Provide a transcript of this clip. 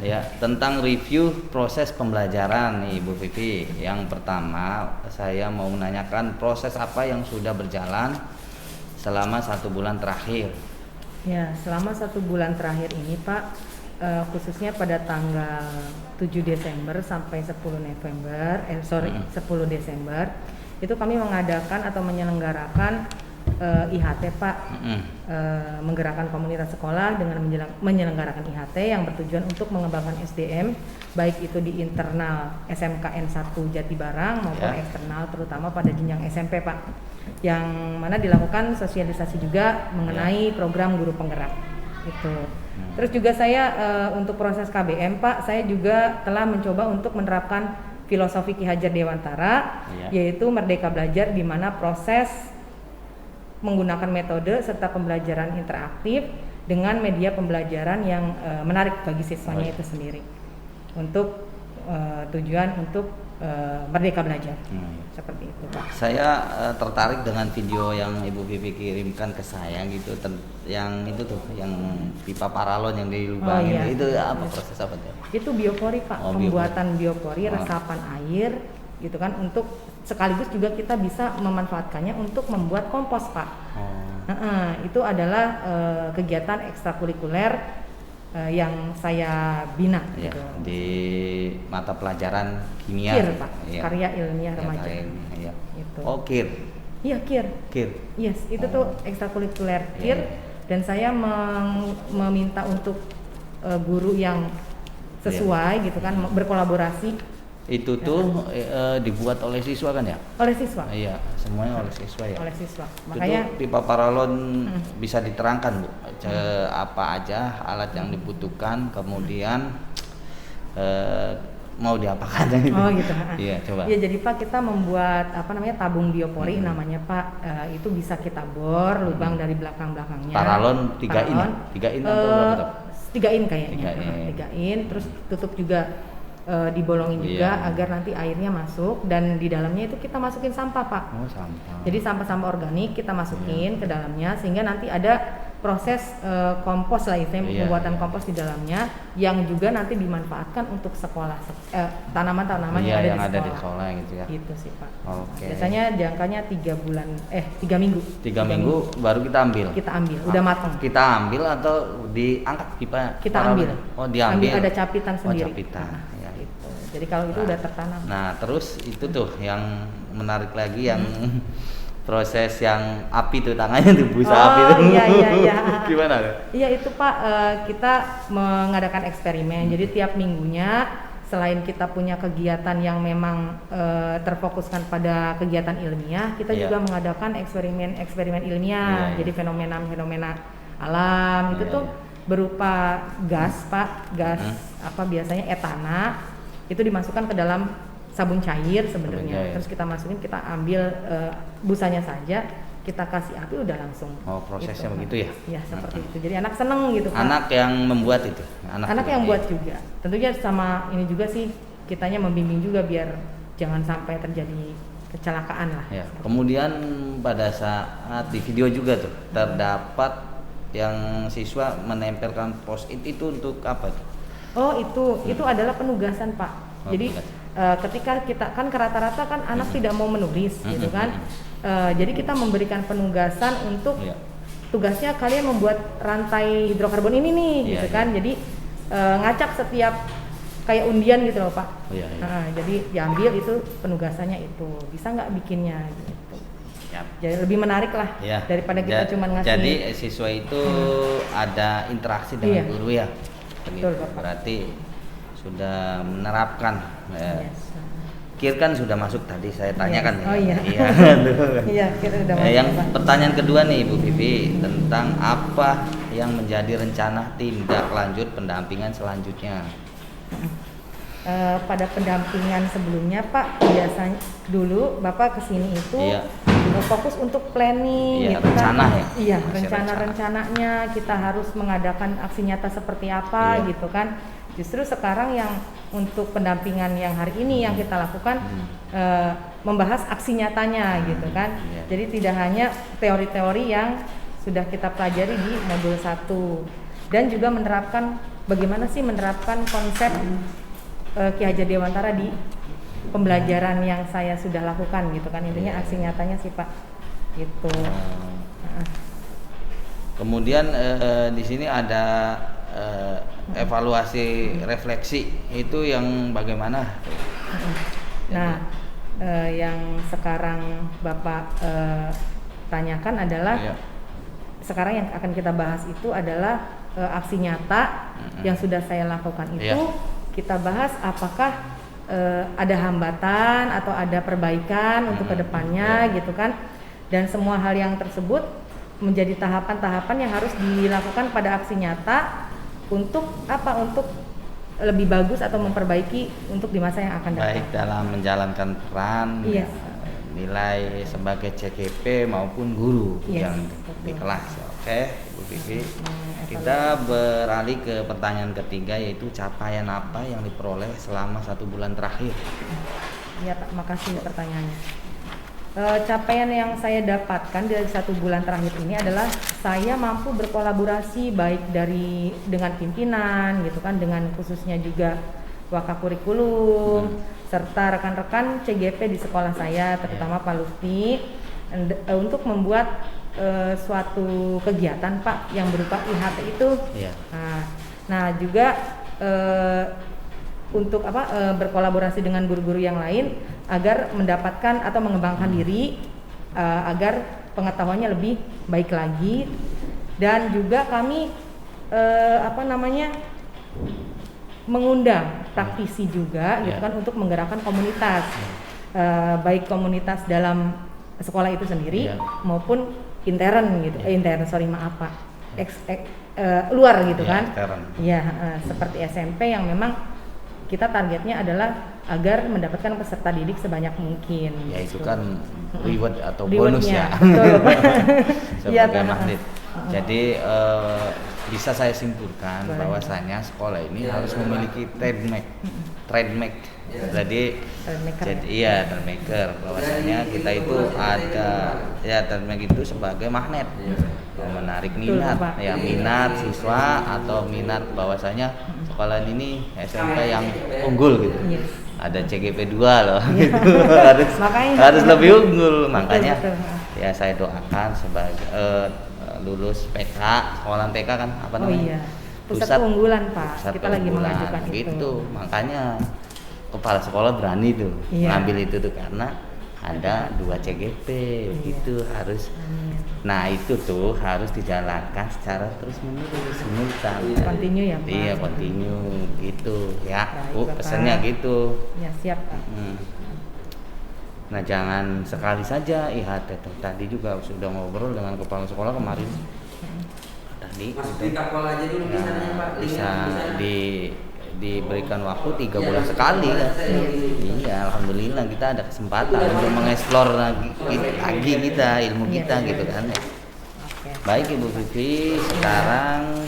Ya, tentang review proses pembelajaran nih Bu Vivi. Yang pertama, saya mau menanyakan proses apa yang sudah berjalan selama 1 bulan terakhir. Ya, selama 1 bulan terakhir ini Pak, khususnya pada tanggal 7 Desember sampai 10 Desember, itu kami mengadakan atau menyelenggarakan IHT Pak, menggerakkan komunitas sekolah dengan menyelenggarakan IHT yang bertujuan untuk mengembangkan SDM baik itu di internal SMKN 1 Jatibarang maupun eksternal terutama pada jenjang SMP Pak, yang mana dilakukan sosialisasi juga mengenai program guru penggerak itu. Terus juga saya untuk proses KBM Pak, saya juga telah mencoba untuk menerapkan filosofi Ki Hajar Dewantara, yaitu Merdeka Belajar, di mana proses menggunakan metode serta pembelajaran interaktif dengan media pembelajaran yang menarik bagi siswanya itu sendiri untuk tujuan untuk merdeka belajar. Seperti itu Pak. Saya tertarik dengan video yang Ibu Vivi kirimkan ke saya gitu, yang itu tuh, yang pipa paralon yang dilubangin. Itu apa, proses apa tuh? Itu biopori Pak, pembuatan biopori, resapan air gitu kan, untuk sekaligus juga kita bisa memanfaatkannya untuk membuat kompos Pak. Itu adalah kegiatan ekstrakurikuler yang saya bina gitu. Di mata pelajaran kimia. KIR Pak, karya ilmiah remaja. Itu. Oh, KIR. Iya, KIR. Yes, itu tuh ekstrakurikuler KIR. Dan saya meminta untuk guru yang sesuai gitu kan, berkolaborasi. Itu tuh dibuat oleh siswa kan ya? Oleh siswa. Iya, semuanya oleh siswa ya. Oleh siswa. Makanya itu pipa paralon bisa diterangkan Bu, apa aja alat yang dibutuhkan, kemudian mau diapakan gitu. Oh gitu. Iya, coba. Iya, jadi Pak, kita membuat tabung biopori namanya Pak. Itu bisa kita bor lubang dari belakangnya. Paralon 3 in atau berapa? 3 in kayaknya. 3 in, terus tutup juga dibolongin juga agar nanti airnya masuk, dan di dalamnya itu kita masukin sampah Pak. Sampah. Jadi sampah-sampah organik kita masukin ke dalamnya, sehingga nanti ada proses kompos lah, pembuatan kompos di dalamnya yang juga nanti dimanfaatkan untuk sekolah tanaman-tanaman yang ada di sekolah gitu ya. Gitu sih Pak. Biasanya jangkanya 3 minggu. 3 minggu baru kita ambil. Udah matang. Kita ambil atau diangkat pipa? Kita ambil. Oh, diambil. Ada capitan sendiri. Jadi kalau itu udah tertanam. Nah, terus itu tuh yang menarik lagi, yang proses yang api tuh, tangannya tuh busa api tuh. Iya. Gimana? Iya, itu Pak, kita mengadakan eksperimen. Jadi tiap minggunya selain kita punya kegiatan yang memang terfokuskan pada kegiatan ilmiah, kita juga mengadakan eksperimen ilmiah. Jadi fenomena alam itu tuh berupa gas Pak, biasanya etana. Itu dimasukkan ke dalam sabun cair sebenarnya. Terus kita masukin, kita ambil busanya saja, kita kasih api, udah langsung. Oh, prosesnya gitu, begitu ya? Ya, seperti itu. Jadi anak seneng gitu Pak. Anak yang membuat itu? Anak yang buat juga. Tentunya sama ini juga sih, kitanya membimbing juga biar jangan sampai terjadi kecelakaan lah. Ya. Kemudian pada saat di video juga tuh terdapat yang siswa menempelkan post-it, itu untuk apa tuh? Oh, itu adalah penugasan Pak. Jadi ketika kita kan rata-rata kan anak tidak mau menulis gitu kan. Jadi kita memberikan penugasan untuk tugasnya kalian membuat rantai hidrokarbon ini nih gitu kan. Jadi ngacak setiap kayak undian gitu loh Pak. Jadi diambil itu penugasannya, itu bisa nggak bikinnya gitu. Jadi lebih menarik lah daripada kita cuma ngasih. Jadi siswa itu ada interaksi dengan guru ya. Betul, berarti sudah menerapkan. KIR kan sudah masuk tadi saya tanyakan. KIR udah masuk. Yang pertanyaan kedua nih Bu Vivi, tentang apa yang menjadi rencana tindak lanjut pendampingan selanjutnya? Pada pendampingan sebelumnya Pak, biasanya dulu Bapak kesini itu fokus untuk planning, rencana kan? Rencananya kita harus mengadakan aksi nyata seperti apa gitu kan. Justru sekarang yang untuk pendampingan yang hari ini yang kita lakukan membahas aksi nyatanya gitu kan. Jadi tidak hanya teori-teori yang sudah kita pelajari di modul 1, dan juga menerapkan bagaimana sih menerapkan konsep Ki Hajar Dewantara di pembelajaran yang saya sudah lakukan gitu kan, intinya aksi nyatanya sih Pak gitu. Kemudian di sini ada evaluasi refleksi, itu yang bagaimana? Nah, yang sekarang Bapak tanyakan adalah sekarang yang akan kita bahas itu adalah aksi nyata yang sudah saya lakukan itu. Kita bahas apakah ada hambatan atau ada perbaikan untuk kedepannya gitu kan, dan semua hal yang tersebut menjadi tahapan-tahapan yang harus dilakukan pada aksi nyata untuk apa? Untuk lebih bagus atau memperbaiki untuk di masa yang akan datang. Baik dalam menjalankan peran, nilai sebagai CGP maupun guru yang di kelas. Oke, Bu Vivi. Kita beralih ke pertanyaan ketiga, yaitu capaian apa yang diperoleh selama 1 bulan terakhir? Iya Pak, makasih pertanyaannya. Capaian yang saya dapatkan dari 1 bulan terakhir ini adalah saya mampu berkolaborasi baik dengan pimpinan gitu kan, dengan khususnya juga Wakakurikulum serta rekan-rekan CGP di sekolah saya, terutama Pak Lufti, untuk membuat suatu kegiatan Pak yang berupa IHT itu. Nah juga untuk berkolaborasi dengan guru-guru yang lain agar mendapatkan atau mengembangkan diri agar pengetahuannya lebih baik lagi, dan juga kami mengundang praktisi juga gitu kan untuk menggerakkan komunitas, baik komunitas dalam sekolah itu sendiri maupun intern gitu, luar gitu kan. Seperti SMP yang memang kita targetnya adalah agar mendapatkan peserta didik sebanyak mungkin. Ya itu kan reward atau bonus ya. Sebagai magnet. Jadi bisa saya simpulkan bahwasanya sekolah ini harus memiliki trademark. Jadi trademarker, bahwasanya kita itu ada trademark itu sebagai magnet, menarik minat, minat siswa atau minat bahwasanya sekolah ini SMP yang unggul gitu. Ada CGP 2 loh, gitu. harus lebih unggul, makanya ya saya doakan sebagai lulus PK, sekolah PK kan apa namanya? Pusat keunggulan Pak, kita lagi mengajukan itu. Makanya kepala sekolah berani tuh ngambil itu tuh karena ada 2 CGP gitu harus. Nah itu tuh harus dijalankan secara terus menerus, simultan. Continue ya Pak. Iya continue gitu ya. Pesannya gitu. Ya siap Pak. Nah jangan sekali saja IHT. Tadi juga sudah ngobrol dengan kepala sekolah kemarin. Tadi bisa diberikan waktu 3 bulan sekali kan. Iya, alhamdulillah kita ada kesempatan untuk mengeksplor lagi kita ilmu kita gitu kan. Baik Ibu Vivi, sekarang